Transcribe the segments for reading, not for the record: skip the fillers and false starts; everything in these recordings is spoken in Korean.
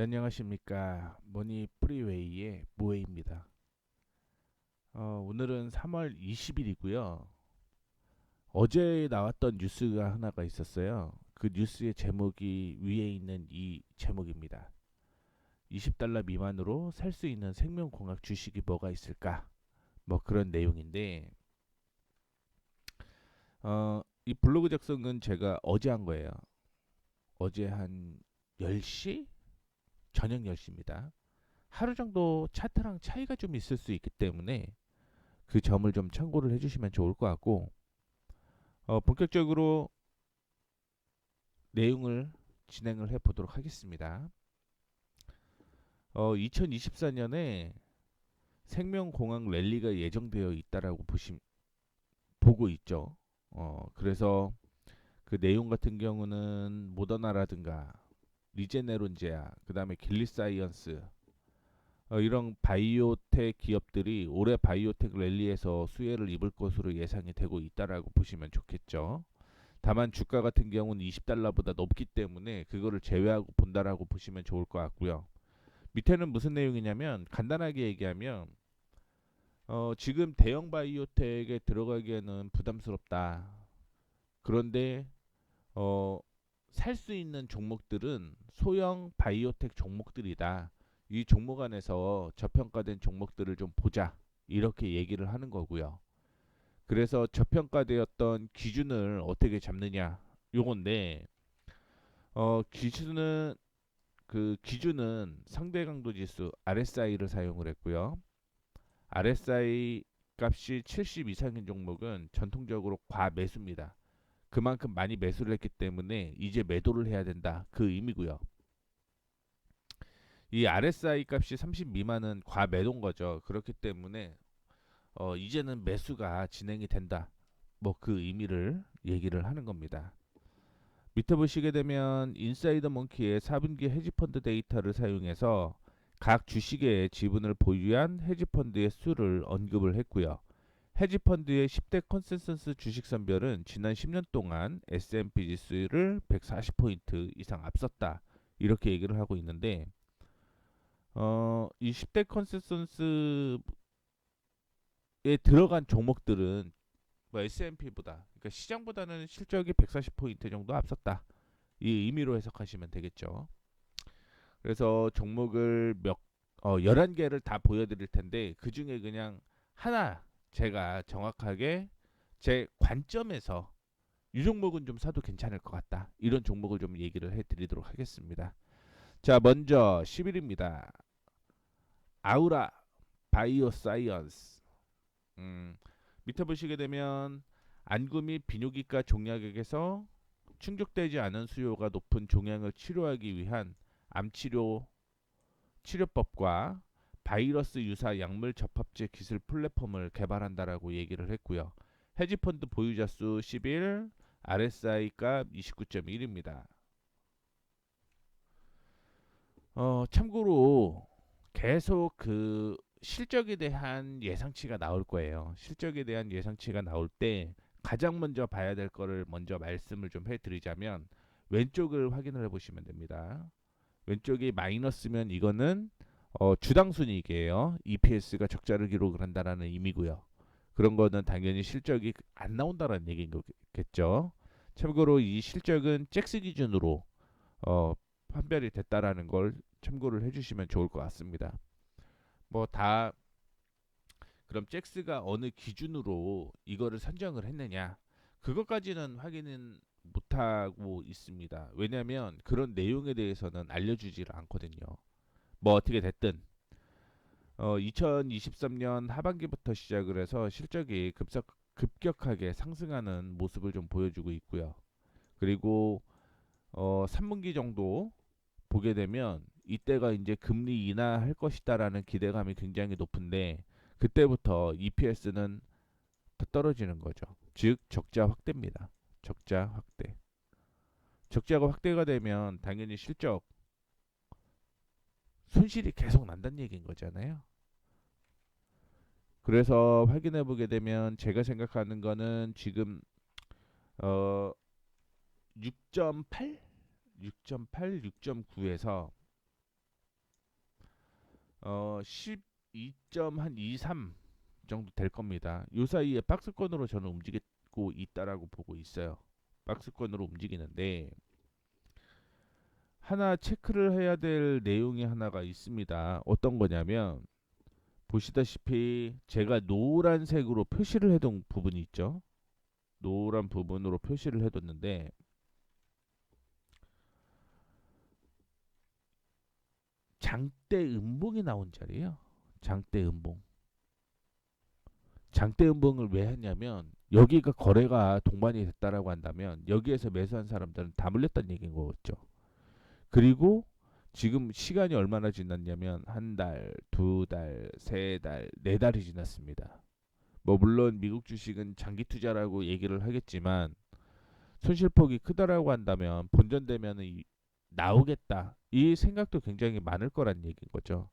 안녕하십니까. 머니 프리웨이의 모에입니다. 오늘은 3월 20일이고요. 어제 나왔던 뉴스가 하나가 있었어요. 그 뉴스의 제목이 위에 있는 이 제목입니다. 20달러 미만으로 살 수 있는 생명공학 주식이 뭐가 있을까? 뭐 그런 내용인데, 이 블로그 작성은 제가 어제 한 거예요. 어제 한 10시? 저녁 10시입니다. 하루 정도 차트랑 차이가 좀 있을 수 있기 때문에 그 점을 좀 참고를 해주시면 좋을 것 같고, 본격적으로 내용을 진행을 해보도록 하겠습니다. 2024년에 생명공학 랠리가 예정되어 있다라고 보고 있죠. 그래서 그 내용 같은 경우는 모더나라든가 리제네론제아, 그 다음에 길리사이언스, 이런 바이오텍 기업들이 올해 바이오텍 랠리에서 수혜를 입을 것으로 예상이 되고 있다라고 보시면 좋겠죠. 다만 주가 같은 경우는 20달러보다 높기 때문에 그거를 제외하고 본다라고 보시면 좋을 것 같고요. 밑에는 무슨 내용이냐면 간단하게 얘기하면 지금 대형 바이오텍에 들어가기에는 부담스럽다. 그런데 어, 살 수 있는 종목들은 소형 바이오텍 종목들이다. 이 종목 안에서 저평가된 종목들을 좀 보자. 이렇게 얘기를 하는 거고요. 그래서 저평가되었던 기준을 어떻게 잡느냐 요건데 기준은 기준은 상대 강도 지수 RSI를 사용을 했고요. RSI 값이 70 이상인 종목은 전통적으로 과매수입니다. 그만큼 많이 매수를 했기 때문에 이제 매도를 해야 된다. 그 의미고요. 이 RSI 값이 30 미만은 과매도인 거죠. 그렇기 때문에 이제는 매수가 진행이 된다. 뭐 그 의미를 얘기를 하는 겁니다. 밑에 보시게 되면 인사이더 몽키의 4분기 헤지펀드 데이터를 사용해서 각 주식의 지분을 보유한 헤지펀드의 수를 언급을 했고요. 헤지펀드의 10대 컨센서스 주식 선별은 지난 10년 동안 S&P 지수를 140포인트 이상 앞섰다. 이렇게 얘기를 하고 있는데 이 10대 컨센서스에 들어간 종목들은 뭐 S&P보다 그러니까 시장보다는 실적이 140포인트 정도 앞섰다. 이 의미로 해석하시면 되겠죠. 그래서 종목을 11개를 다 보여드릴 텐데 그 중에 그냥 하나 제가 정확하게 제 관점에서 이 종목은 좀 사도 괜찮을 것 같다. 이런 종목을 좀 얘기를 해드리도록 하겠습니다. 자, 먼저 10일입니다. 아우라 바이오 사이언스. 음, 밑에 보시게 되면 안구 및 비뇨기과 종약액에서 충족되지 않은 수요가 높은 종양을 치료하기 위한 암치료 치료법과 바이러스 유사 약물 접합제 기술 플랫폼을 개발한다라고 얘기를 했고요. 헤지펀드 보유자 수 11, RSI 값 29.1입니다. 참고로 계속 그 실적에 대한 예상치가 나올 거예요. 실적에 대한 예상치가 나올 때 가장 먼저 봐야 될 거를 먼저 말씀을 좀 해드리자면 왼쪽을 확인을 해보시면 됩니다. 왼쪽이 마이너스면 이거는 주당 순이익이에요. EPS가 적자를 기록을 한다라는 의미고요. 그런 거는 당연히 실적이 안 나온다라는 얘기인 거겠죠. 참고로 이 실적은 잭스 기준으로 어, 판별이 됐다라는 걸 참고를 해주시면 좋을 것 같습니다. 뭐 다 그럼 잭스가 어느 기준으로 이거를 선정을 했느냐 그것까지는 확인은 못하고 있습니다. 왜냐하면 그런 내용에 대해서는 알려주지를 않거든요. 뭐 어떻게 됐든 2023년 하반기부터 시작을 해서 실적이 급격하게 상승하는 모습을 좀 보여주고 있고요. 그리고 3분기 정도 보게 되면 이때가 이제 금리 인하할 것이다라는 기대감이 굉장히 높은데 그때부터 EPS는 더 떨어지는 거죠. 즉 적자 확대입니다. 적자 확대. 적자가 확대가 되면 당연히 실적 손실이 계속 난다는 얘기인 거잖아요. 그래서 확인해 보게 되면 제가 생각하는 거는 지금 어 6.8, 6.8, 6.9에서 12.23 정도 될 겁니다. 요 사이에 박스권으로 저는 움직이고 있다라고 보고 있어요. 박스권으로 움직이는데 하나 체크를 해야 될 내용이 하나가 있습니다. 어떤 거냐면 보시다시피 제가 노란색으로 표시를 해둔 부분이 있죠. 노란 부분으로 표시를 해뒀는데 장대 음봉이 나온 자리예요. 장대 음봉. 장대 음봉을 왜 했냐면 여기가 거래가 동반이 됐다라고 한다면 여기에서 매수한 사람들은 다 물렸다는 얘기인 거겠죠. 그리고 지금 시간이 얼마나 지났냐면 한 달, 두 달, 세 달, 네 달이 지났습니다. 뭐 물론 미국 주식은 장기 투자라고 얘기를 하겠지만 손실폭이 크다라고 한다면 본전되면 나오겠다 이 생각도 굉장히 많을 거란 얘기인 거죠.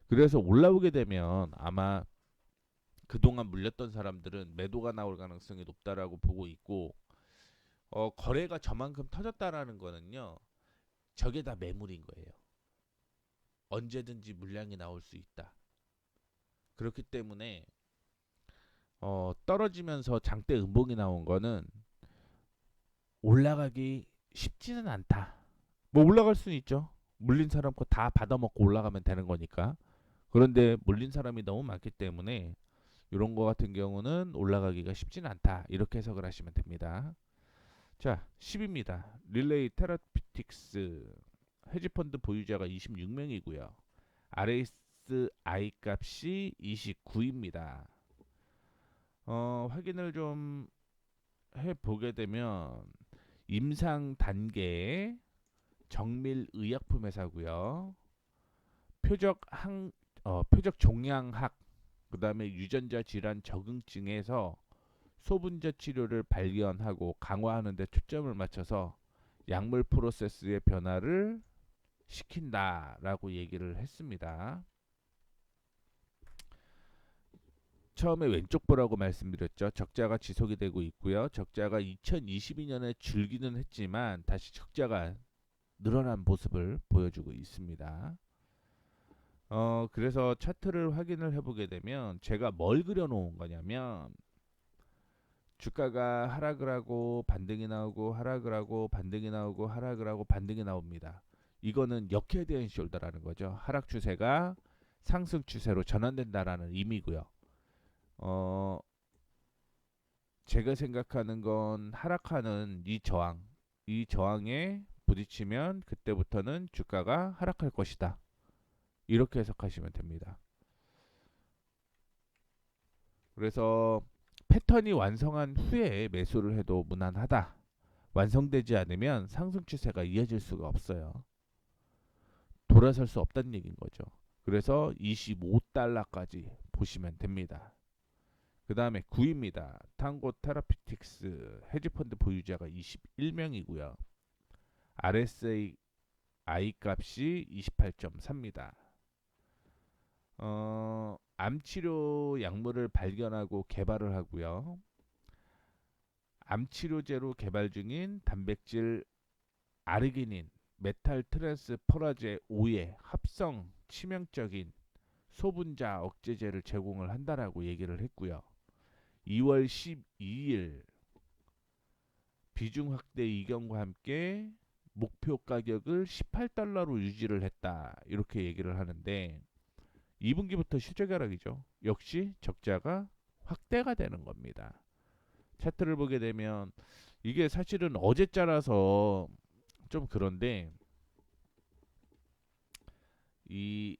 그래서 올라오게 되면 아마 그동안 물렸던 사람들은 매도가 나올 가능성이 높다라고 보고 있고 거래가 저만큼 터졌다라는 거는요. 저게 다 매물인 거예요. 언제든지 물량이 나올 수 있다. 그렇기 때문에 떨어지면서 장대 음봉이 나온 거는 올라가기 쉽지는 않다. 뭐 올라갈 수는 있죠. 물린 사람 거 다 받아먹고 올라가면 되는 거니까. 그런데 물린 사람이 너무 많기 때문에 이런 거 같은 경우는 올라가기가 쉽지는 않다. 이렇게 해석을 하시면 됩니다. 자, 10입니다. 릴레이 테라피틱스 헤지펀드 보유자가 26명이고요. RSI 값이 29입니다. 확인을 좀 해보게 되면 임상 단계 정밀 의약품 회사고요. 표적 종양학 그다음에 유전자 질환 적응증에서 소분자 치료를 발견하고 강화하는 데 초점을 맞춰서 약물 프로세스의 변화를 시킨다라고 얘기를 했습니다. 처음에 왼쪽 보라고 말씀드렸죠. 적자가 지속이 되고 있고요. 적자가 2022년에 줄기는 했지만 다시 적자가 늘어난 모습을 보여주고 있습니다. 그래서 차트를 확인을 해보게 되면 제가 뭘 그려놓은 거냐면 주가가 하락을 하고 반등이 나오고 하락을 하고 반등이 나오고 하락을 하고 반등이 나옵니다. 이거는 역헤드 앤 숄더라는 거죠. 하락 추세가 상승 추세로 전환된다라는 의미고요. 어, 제가 생각하는 건 하락하는 이 저항에 부딪히면 그때부터는 주가가 하락할 것이다. 이렇게 해석하시면 됩니다. 그래서 패턴이 완성한 후에 매수를 해도 무난하다. 완성되지 않으면 상승 추세가 이어질 수가 없어요. 돌아설 수 없다는 얘기인 거죠. 그래서 25달러까지 보시면 됩니다. 그 다음에 9위입니다. 탕고 테라피틱스 헤지펀드 보유자가 21명이고요. RSI 값이 28.3입니다. 암치료 약물을 발견하고 개발을 하고요. 암치료제로 개발 중인 단백질 아르기닌, 메탈 트랜스퍼라제 5의 합성 치명적인 소분자 억제제를 제공을 한다라고 얘기를 했고요. 2월 12일 비중 확대 이견과 함께 목표 가격을 18달러로 유지를 했다. 이렇게 얘기를 하는데 2분기부터 실적 하락이죠. 역시 적자가 확대가 되는 겁니다. 차트를 보게 되면 이게 사실은 어제자라서 좀 그런데 이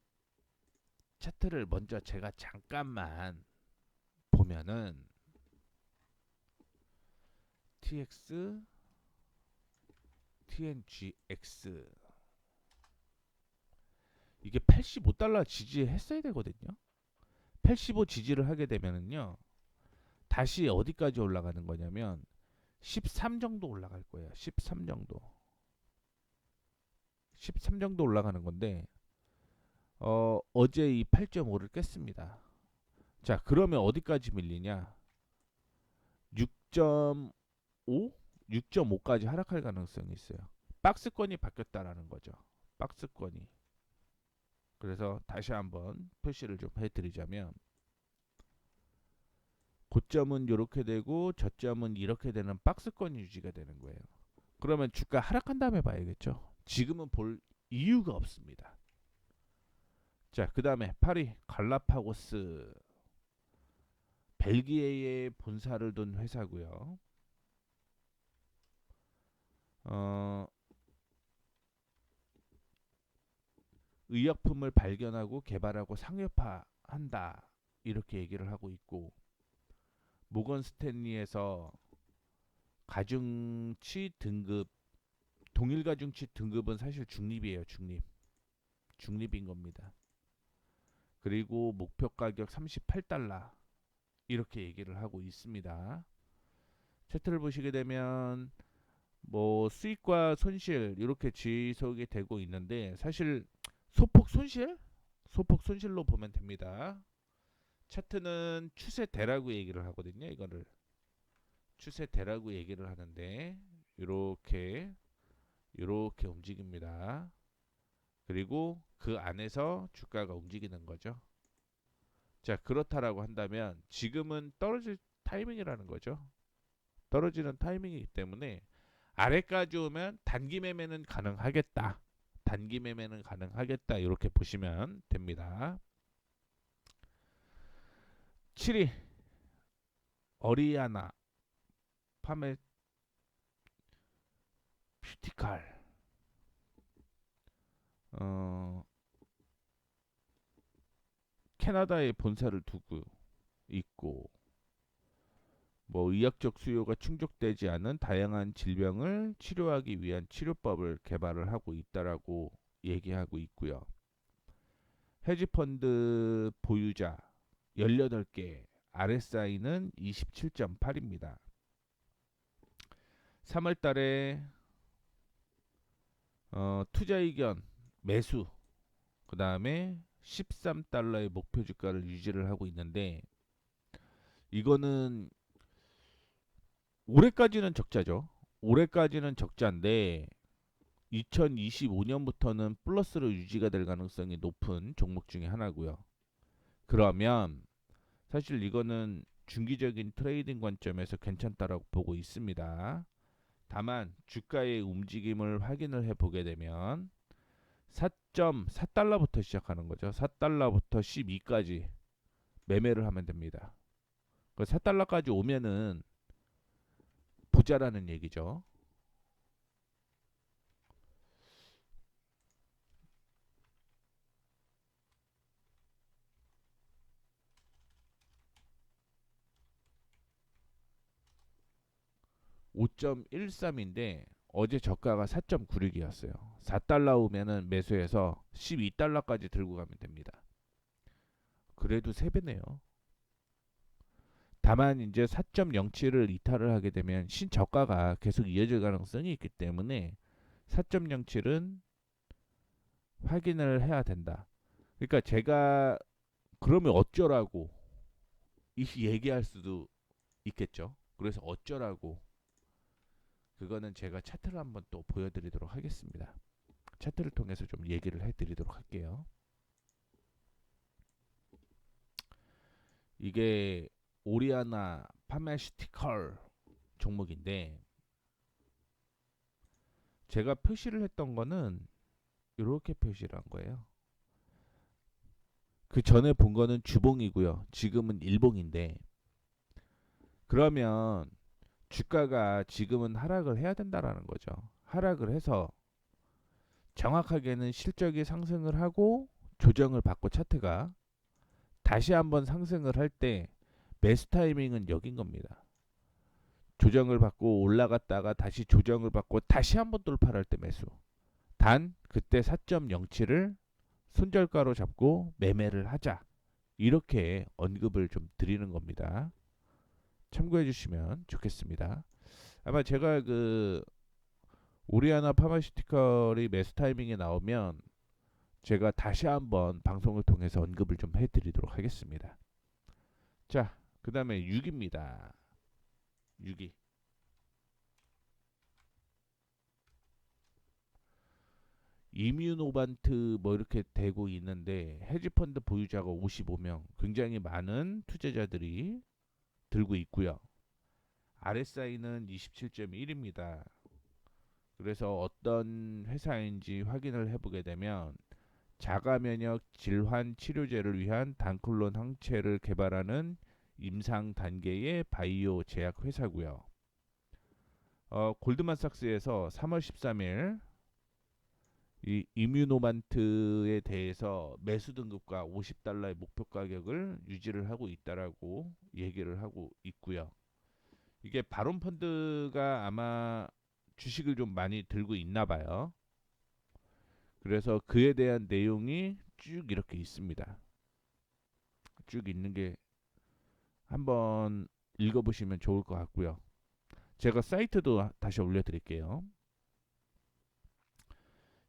차트를 먼저 제가 잠깐만 보면은 TX, TNGX 이게 85달러 지지했어야 되거든요. 85 지지를 하게 되면은요. 다시 어디까지 올라가는 거냐면 13 정도 올라갈 거예요. 13 정도. 13 정도 올라가는 건데 어제 이 8.5를 깼습니다. 자, 그러면 어디까지 밀리냐? 6.5? 6.5까지 하락할 가능성이 있어요. 박스권이 바뀌었다라는 거죠. 박스권이. 그래서 다시 한번 표시를 좀 해드리자면 고점은 이렇게 되고 저점은 이렇게 되는 박스권 유지가 되는 거예요. 그러면 주가 하락한 다음에 봐야겠죠. 지금은 볼 이유가 없습니다. 자, 그 다음에 파리 갈라파고스 벨기에에 본사를 둔 회사고요. 어, 의약품을 발견하고 개발하고 상용화한다 이렇게 얘기를 하고 있고 모건 스탠리에서 가중치 등급 동일 가중치 등급은 사실 중립이에요. 중립인 겁니다. 그리고 목표 가격 38달러 이렇게 얘기를 하고 있습니다. 차트를 보시게 되면 뭐 수익과 손실 이렇게 지속이 되고 있는데 사실 소폭 손실로 보면 됩니다. 차트는 추세대라고 얘기를 하거든요. 이거를 추세대라고 얘기를 하는데 이렇게 움직입니다. 그리고 그 안에서 주가가 움직이는 거죠. 자, 그렇다라고 한다면 지금은 떨어질 타이밍이라는 거죠. 떨어지는 타이밍이기 때문에 아래까지 오면 단기 매매는 가능하겠다. 단기 매매는 가능하겠다. 이렇게 보시면 됩니다. 7위 어리아나 파메퓨티칼 어, 캐나다에 본사를 두고 있고 뭐 의학적 수요가 충족되지 않은 다양한 질병을 치료하기 위한 치료법을 개발을 하고 있다라고 얘기하고 있고요. 헤지펀드 보유자 18개, RSI는 27.8입니다. 3월 달에 투자 의견 매수 그 다음에 13달러의 목표 주가를 유지를 하고 있는데 이거는 올해까지는 적자죠. 올해까지는 적자인데 2025년부터는 플러스로 유지가 될 가능성이 높은 종목 중에 하나고요. 그러면 사실 이거는 중기적인 트레이딩 관점에서 괜찮다라고 보고 있습니다. 다만 주가의 움직임을 확인을 해보게 되면 4.4달러부터 시작하는 거죠. 4달러부터 12까지 매매를 하면 됩니다. 4달러까지 오면은 부자라는 얘기죠. 5.13인데 어제 저가가 4.96이었어요. 4달러 오면은 매수해서 12달러까지 들고 가면 됩니다. 그래도 3배네요. 다만 이제 4.07을 이탈을 하게 되면 신저가가 계속 이어질 가능성이 있기 때문에 4.07은 확인을 해야 된다. 그러니까 제가 그러면 어쩌라고 이 얘기할 수도 있겠죠. 그래서 어쩌라고 그거는 제가 차트를 한번 또 보여드리도록 하겠습니다. 차트를 통해서 좀 얘기를 해드리도록 할게요. 이게 오리아나 파메시티컬 종목인데 제가 표시를 했던 거는 이렇게 표시를 한 거예요. 그 전에 본 거는 주봉이고요. 지금은 일봉인데 그러면 주가가 지금은 하락을 해야 된다라는 거죠. 하락을 해서 정확하게는 실적이 상승을 하고 조정을 받고 차트가 다시 한번 상승을 할 때 매수 타이밍은 여긴 겁니다. 조정을 받고 올라갔다가 다시 조정을 받고 다시 한번 돌파를 할 때 매수. 단 그때 4.07을 손절가로 잡고 매매를 하자. 이렇게 언급을 좀 드리는 겁니다. 참고해 주시면 좋겠습니다. 아마 제가 그 오리아나 파마시티컬이 매수 타이밍에 나오면 제가 다시 한번 방송을 통해서 언급을 좀 해드리도록 하겠습니다. 자, 그 다음에 6입니다. 6위. 이뮤노반트 뭐 이렇게 되고 있는데 헤지펀드 보유자가 55명, 굉장히 많은 투자자들이 들고 있고요. RSI는 27.1입니다. 그래서 어떤 회사인지 확인을 해보게 되면 자가 면역 질환 치료제를 위한 단클론 항체를 개발하는 임상 단계의 바이오 제약 회사고요. 골드만삭스에서 3월 13일 이 이뮤노반트에 대해서 매수 등급과 $50의 목표 가격을 유지를 하고 있다라고 얘기를 하고 있고요. 이게 바론 펀드가 아마 주식을 좀 많이 들고 있나 봐요. 그래서 그에 대한 내용이 쭉 이렇게 있습니다. 쭉 있는 게 한번 읽어보시면 좋을 것 같고요. 제가 사이트도 다시 올려드릴게요.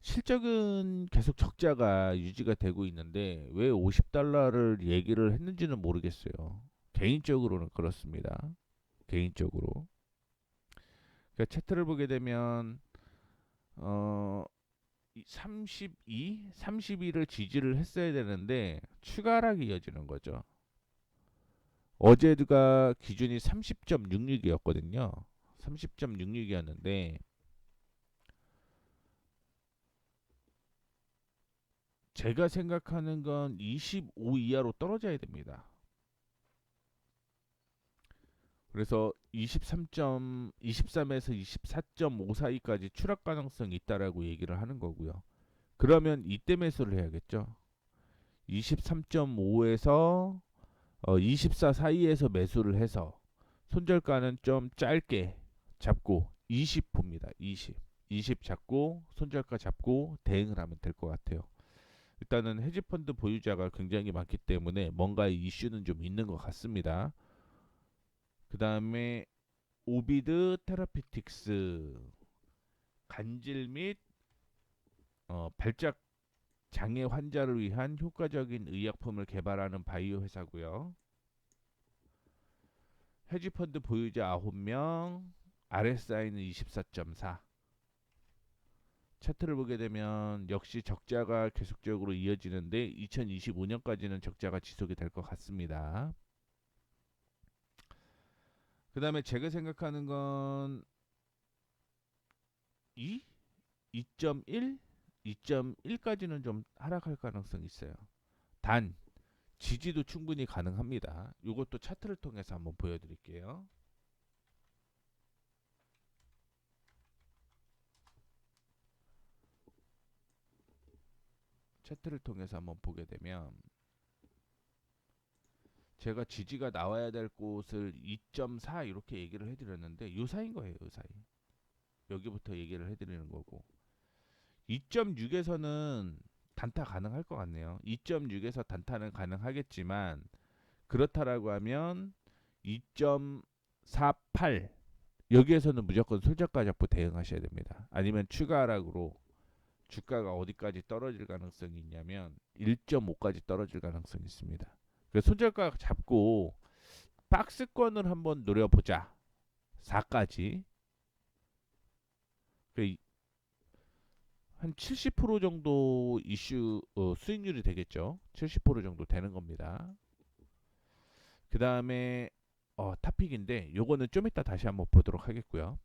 실적은 계속 적자가 유지가 되고 있는데 왜 $50를 얘기를 했는지는 모르겠어요. 개인적으로는 그렇습니다. 개인적으로. 그러니까 차트를 보게 되면 32를 지지를 했어야 되는데 추가 하락이 이어지는 거죠. 어제가 기준이 30.66이었거든요. 30.66이었는데 제가 생각하는 건 25 이하로 떨어져야 됩니다. 그래서 23에서 24.5 사이까지 추락 가능성이 있다라고 얘기를 하는 거고요. 그러면 이때 매수를 해야겠죠. 23.5에서 24 사이에서 매수를 해서 손절가는 좀 짧게 잡고 20 봅니다. 20 잡고 손절가 잡고 대응을 하면 될 것 같아요. 일단은 헤지펀드 보유자가 굉장히 많기 때문에 뭔가 이슈는 좀 있는 것 같습니다. 그 다음에 오비드 테라피틱스 간질 및 발작 장애 환자를 위한 효과적인 의약품을 개발하는 바이오 회사고요. 헤지펀드 보유자 9명, RSI는 24.4. 차트를 보게 되면 역시 적자가 계속적으로 이어지는데 2025년까지는 적자가 지속이 될 것 같습니다. 그 다음에 제가 생각하는 건 2? 2.1? 2.1까지는 좀 하락할 가능성이 있어요. 단 지지도 충분히 가능합니다. 이것도 차트를 통해서 한번 보여드릴게요. 차트를 통해서 한번 보게 되면 제가 지지가 나와야 될 곳을 2.4 이렇게 얘기를 해드렸는데 요 사이인 거예요. 요 사이. 여기부터 얘기를 해드리는 거고 2.6에서는 단타 가능할 것 같네요. 2.6에서 단타는 가능하겠지만 그렇다라고 하면 2.48 여기에서는 무조건 손절가 잡고 대응하셔야 됩니다. 아니면 추가 하락으로 주가가 어디까지 떨어질 가능성이 있냐면 1.5까지 떨어질 가능성이 있습니다. 그래서 손절가 잡고 박스권을 한번 노려보자. 4까지. 한 70% 정도 이슈 수익률이 되겠죠. 70% 정도 되는 겁니다. 그 다음에 탑픽인데 요거는 좀 이따 다시 한번 보도록 하겠고요.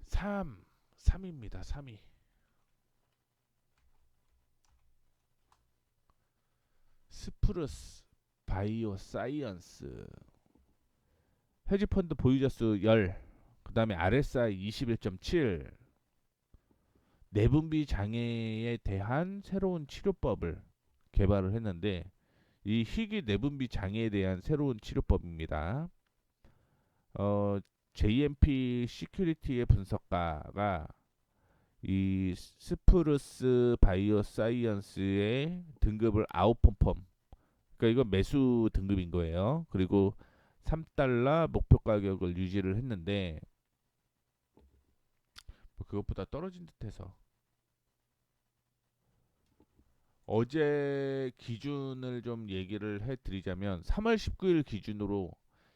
3입니다. 3위. 스프루스 바이오 사이언스 헤지펀드 보유자 수 10, 그 다음에 RSI 21.7 내분비 장애에 대한 새로운 치료법을 개발을 했는데 이 희귀 내분비 장애에 대한 새로운 치료법입니다. JMP 시큐리티의 분석가가 이 스프루스 바이오 사이언스의 등급을 아웃퍼폼 그러니까 이건 매수 등급인 거예요. 그리고 3달러 목표 가격을 유지를 했는데 뭐 그것보다 떨어진 듯해서 어제 기준을 좀 얘기를 해드리자면 3월 19일 기준으로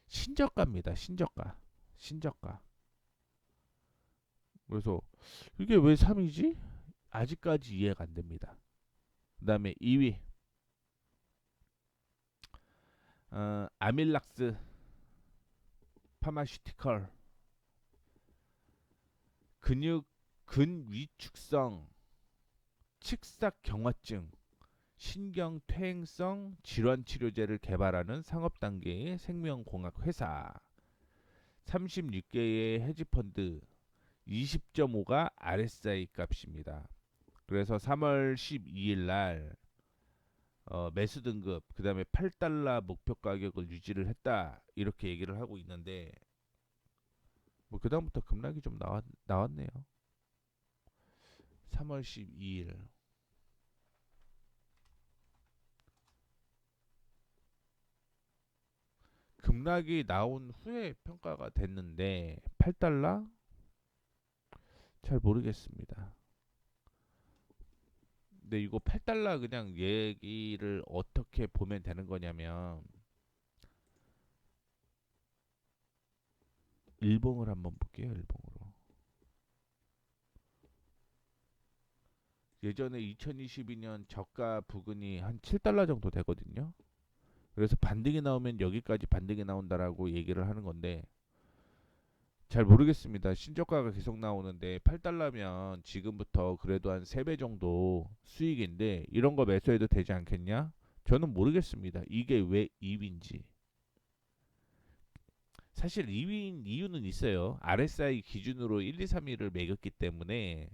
신저가입니다. 신저가. 그래서 이게 왜 3위지? 아직까지 이해가 안 됩니다. 그 다음에 2위 아밀락스 파마슈티컬 근육 근위축성 측삭경화증 신경퇴행성 질환 치료제를 개발하는 상업 단계의 생명공학 회사 36개의 헤지펀드 20.5가 RSI 값입니다. 그래서 3월 12일 날 매수 등급 그다음에 8달러 목표 가격을 유지를 했다 이렇게 얘기를 하고 있는데 뭐 그다음부터 급락이 좀 나왔네요. 3월 12일 급락이 나온 후에 평가가 됐는데 8달러? 잘 모르겠습니다. 근데 이거 8달러 그냥 얘기를 어떻게 보면 되는 거냐면 일봉을 한번 볼게요. 일봉으로. 예전에 2022년 저가 부근이 한 7달러 정도 되거든요. 그래서 반등이 나오면 여기까지 반등이 나온다라고 얘기를 하는 건데 잘 모르겠습니다. 신저가가 계속 나오는데 8달러면 지금부터 그래도 한 3배 정도 수익인데 이런 거 매수해도 되지 않겠냐? 저는 모르겠습니다. 이게 왜 2위인지. 사실 2위인 이유는 있어요. RSI 기준으로 1, 2, 3위를 매겼기 때문에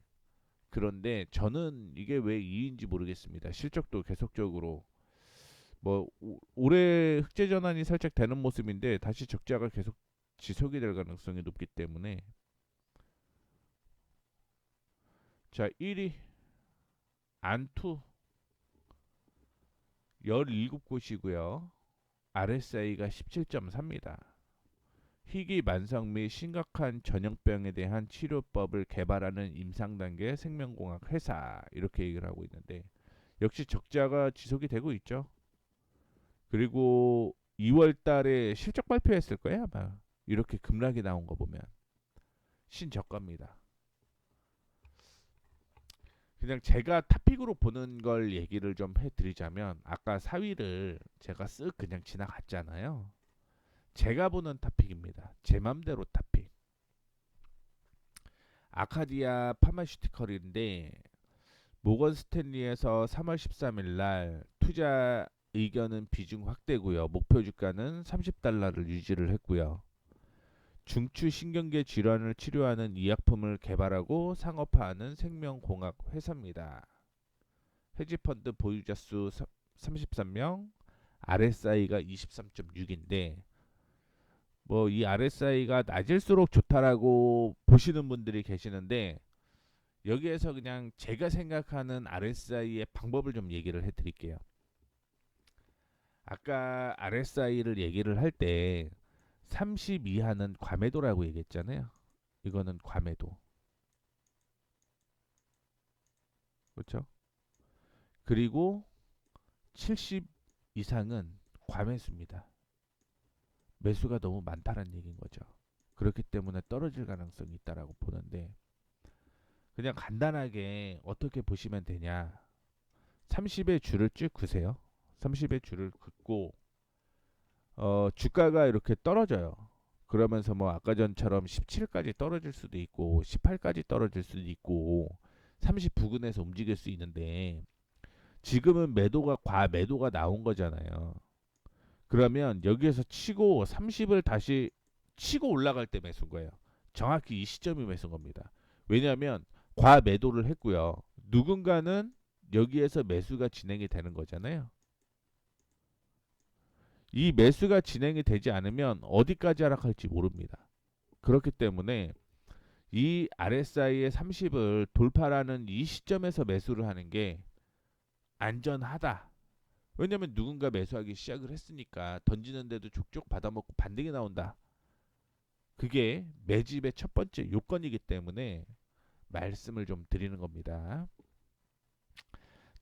그런데 저는 이게 왜 2위인지 모르겠습니다. 실적도 계속적으로 뭐 올해 흑재 전환이 살짝 되는 모습인데 다시 적자가 계속 지속이 될 가능성이 높기 때문에 자 1위 안투 17곳이고요. RSI가 17.4입니다. 희귀 만성 및 심각한 전염병에 대한 치료법을 개발하는 임상 단계 생명공학 회사 이렇게 얘기를 하고 있는데 역시 적자가 지속이 되고 있죠. 그리고 2월 달에 실적 발표했을 거예요, 아마. 이렇게 급락이 나온 거 보면 신저가입니다. 그냥 제가 탑픽으로 보는 걸 얘기를 좀 해드리자면 아까 4위를 제가 쓱 그냥 지나갔잖아요. 제가 보는 탑픽입니다. 제 맘대로 탑픽. 아카디아 파마슈티컬인데 모건 스탠리에서 3월 13일 날 투자 의견은 비중 확대고요. 목표 주가는 30달러를 유지를 했고요. 중추 신경계 질환을 치료하는 의약품을 개발하고 상업화하는 생명공학 회사입니다. 헤지펀드 보유자 수 33명, RSI가 23.6인데 뭐 이 RSI가 낮을수록 좋다라고 보시는 분들이 계시는데 여기에서 그냥 제가 생각하는 RSI의 방법을 좀 얘기를 해드릴게요. 아까 RSI를 얘기를 할 때 30 이하는 과매도라고 얘기했잖아요. 이거는 과매도. 그렇죠? 그리고 70 이상은 과매수입니다. 매수가 너무 많다는 얘기인 거죠. 그렇기 때문에 떨어질 가능성이 있다라고 보는데 그냥 간단하게 어떻게 보시면 되냐. 30의 줄을 쭉 그으세요. 30의 줄을 긋고 주가가 이렇게 떨어져요. 그러면서 뭐 아까 전처럼 17까지 떨어질 수도 있고 18까지 떨어질 수도 있고 30 부근에서 움직일 수 있는데 지금은 매도가 과매도가 나온 거잖아요. 그러면 여기에서 치고 30을 다시 치고 올라갈 때 매수인 거예요. 정확히 이 시점이 매수인 겁니다. 왜냐하면 과매도를 했고요. 누군가는 여기에서 매수가 진행이 되는 거잖아요. 이 매수가 진행이 되지 않으면 어디까지 하락할지 모릅니다. 그렇기 때문에 이 RSI의 30을 돌파하는 이 시점에서 매수를 하는 게 안전하다. 왜냐면 누군가 매수하기 시작을 했으니까 던지는데도 족족 받아먹고 반등이 나온다. 그게 매집의 첫 번째 요건이기 때문에 말씀을 좀 드리는 겁니다.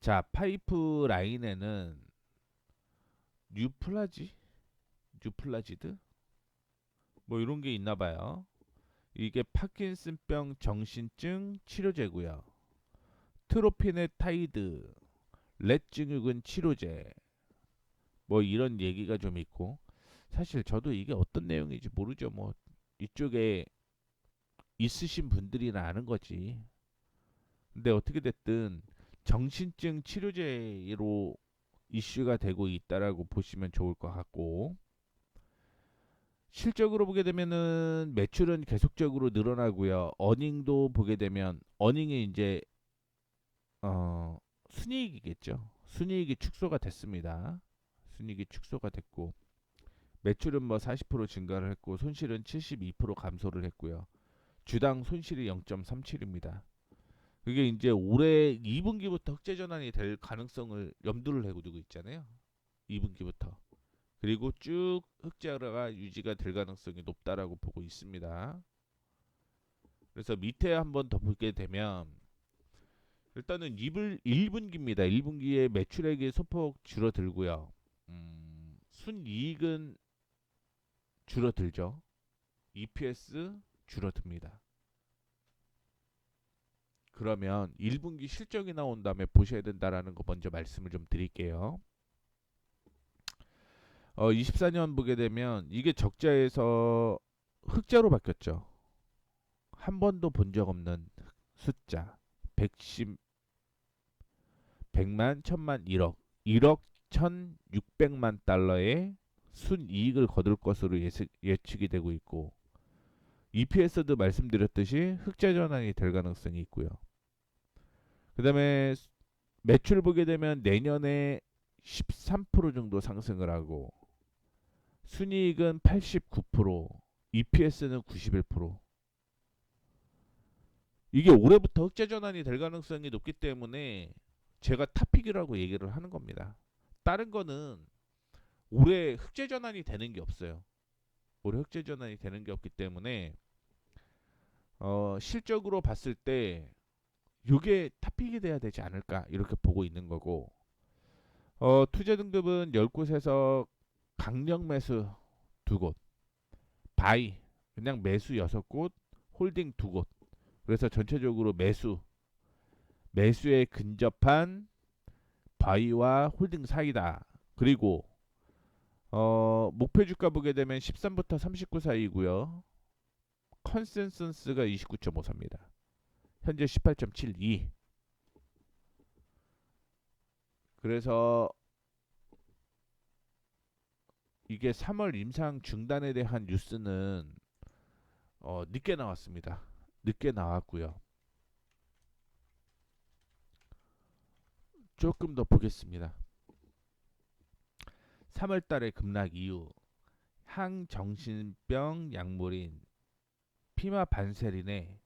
자, 파이프 라인에는 뉴플라지? 뉴플라지드? 뭐 이런 게 있나 봐요. 이게 파킨슨병 정신증 치료제고요. 트로피네타이드, 렛 증후군 치료제, 뭐 이런 얘기가 좀 있고, 사실 저도 이게 어떤 내용인지 모르죠. 뭐 이쪽에 있으신 분들이나 아는 거지. 근데 어떻게 됐든 정신증 치료제로 이슈가 되고 있다라고 보시면 좋을 것 같고, 실적으로 보게 되면은 매출은 계속적으로 늘어나고요. 어닝도 보게 되면 어닝이 이제 순이익이겠죠. 순이익이 축소가 됐습니다. 순이익이 축소가 됐고, 매출은 뭐 40% 증가를 했고 손실은 72% 감소를 했고요. 주당 손실이 0.37입니다. 그게 이제 올해 2분기부터 흑자 전환이 될 가능성을 염두를 해고 두고 있잖아요. 2분기부터. 그리고 쭉 흑자가 유지가 될 가능성이 높다라고 보고 있습니다. 그래서 밑에 한번 더 보게 되면 일단은 1분기입니다. 1분기에 매출액이 소폭 줄어들고요. 순이익은 줄어들죠. EPS 줄어듭니다. 그러면 1분기 실적이 나온 다음에 보셔야 된다라는 거 먼저 말씀을 좀 드릴게요. 24년 보게 되면 이게 적자에서 흑자로 바뀌었죠. 한 번도 본 적 없는 숫자. 110, 100만, 1000만, 1억. 1억 1600만 달러의 순이익을 거둘 것으로 예측이 되고 있고, EPS도 말씀드렸듯이 흑자 전환이 될 가능성이 있고요. 그 다음에 매출 보게 되면 내년에 13% 정도 상승을 하고, 순이익은 89%, EPS는 91%. 이게 올해부터 흑자 전환이 될 가능성이 높기 때문에 제가 탑픽이라고 얘기를 하는 겁니다. 다른 거는 올해 흑자 전환이 되는 게 없어요. 올해 흑자 전환이 되는 게 없기 때문에 실적으로 봤을 때 이게 탑픽이 돼야 되지 않을까 이렇게 보고 있는 거고, 투자 등급은 10곳에서 강력 매수 2곳, 바이 그냥 매수 6곳, 홀딩 2곳. 그래서 전체적으로 매수에 근접한 바이와 홀딩 사이다. 그리고 목표 주가 보게 되면 13부터 39 사이고요. 컨센서스가 29.54입니다. 현재 18.72. 그래서 이게 3월 임상 중단에 대한 뉴스는 늦게 나왔습니다. 늦게 나왔고요. 조금 더 보겠습니다. 3월 달에 급락 이후 항정신병 약물인 피마반세린의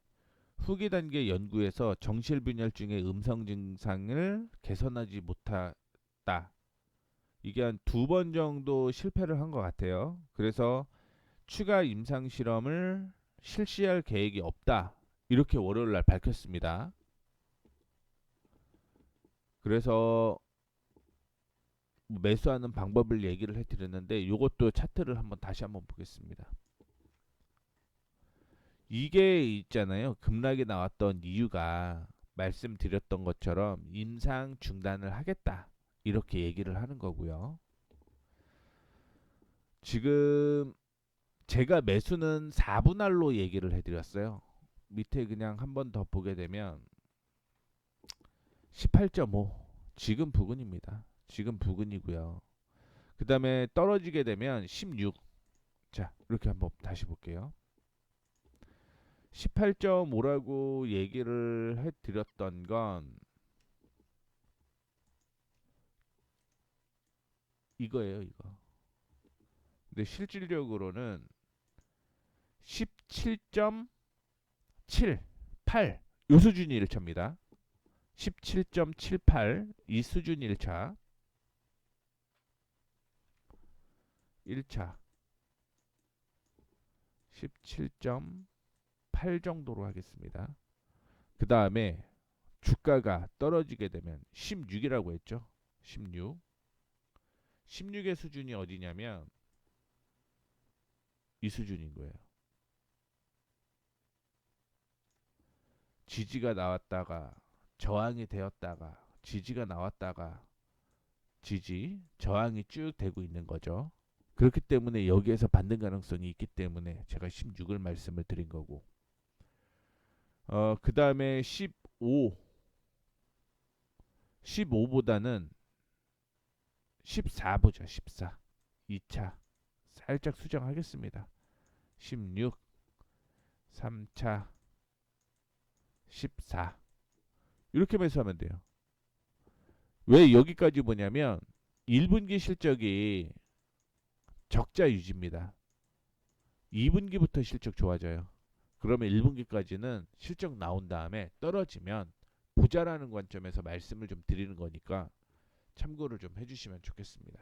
후기 단계 연구에서 정실분열증의 음성 증상을 개선하지 못했다. 이게 한 2번 정도 실패를 한 것 같아요. 그래서 추가 임상 실험을 실시할 계획이 없다. 이렇게 월요일 날 밝혔습니다. 그래서 매수하는 방법을 얘기를 해드렸는데 이것도 차트를 다시 한번 보겠습니다. 이게 있잖아요. 급락이 나왔던 이유가 말씀드렸던 것처럼 임상 중단을 하겠다. 이렇게 얘기를 하는 거고요. 지금 제가 매수는 4분할로 얘기를 해드렸어요. 밑에 그냥 한번 더 보게 되면 18.5 지금 부근입니다. 지금 부근이고요. 그 다음에 떨어지게 되면 16. 자, 이렇게 한번 다시 볼게요. 18.5라고 얘기를 해드렸던 건 이거예요, 이거. 근데 실질적으로는 17.7, 8, 이 수준이 1차입니다. 17.78 이 수준 1차. 1차 17.8 정도로 하겠습니다. 그 다음에 주가가 떨어지게 되면 16이라고 했죠. 16. 16의 수준이 어디냐면 이 수준인 거예요. 지지가 나왔다가 저항이 되었다가 지지가 나왔다가 지지, 저항이 쭉 되고 있는 거죠. 그렇기 때문에 여기에서 받는 가능성이 있기 때문에 제가 16을 말씀을 드린 거고. 그 다음에 15, 15보다는 14 보죠. 14. 2차 살짝 수정하겠습니다. 16, 3차, 14 이렇게 매수하면 돼요. 왜 여기까지 보냐면 1분기 실적이 적자 유지입니다. 2분기부터 실적 좋아져요. 그러면 1분기까지는 실적 나온 다음에 떨어지면 부자라는 관점에서 말씀을 좀 드리는 거니까 참고를 좀 해주시면 좋겠습니다.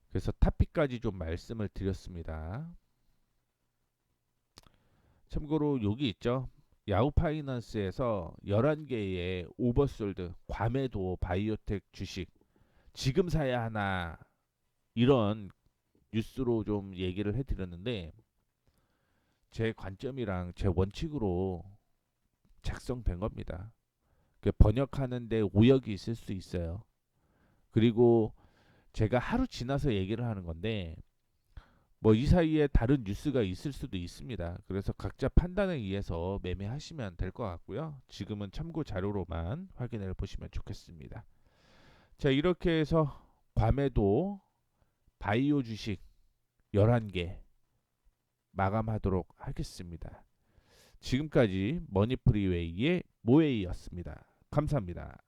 그래서 타픽까지 좀 말씀을 드렸습니다. 참고로 여기 있죠. 야후파이낸스에서 11개의 오버솔드, 과매도 바이오텍 주식 지금 사야 하나 이런 뉴스로 좀 얘기를 해드렸는데 제 관점이랑 제 원칙으로 작성된 겁니다. 번역하는데 오역이 있을 수 있어요. 그리고 제가 하루 지나서 얘기를 하는 건데 뭐 이 사이에 다른 뉴스가 있을 수도 있습니다. 그래서 각자 판단에 의해서 매매하시면 될 것 같고요. 지금은 참고 자료로만 확인해 보시면 좋겠습니다. 자, 이렇게 해서 과매도 바이오 주식 11개 마감하도록 하겠습니다. 지금까지 머니프리웨이의 모웨이였습니다. 감사합니다.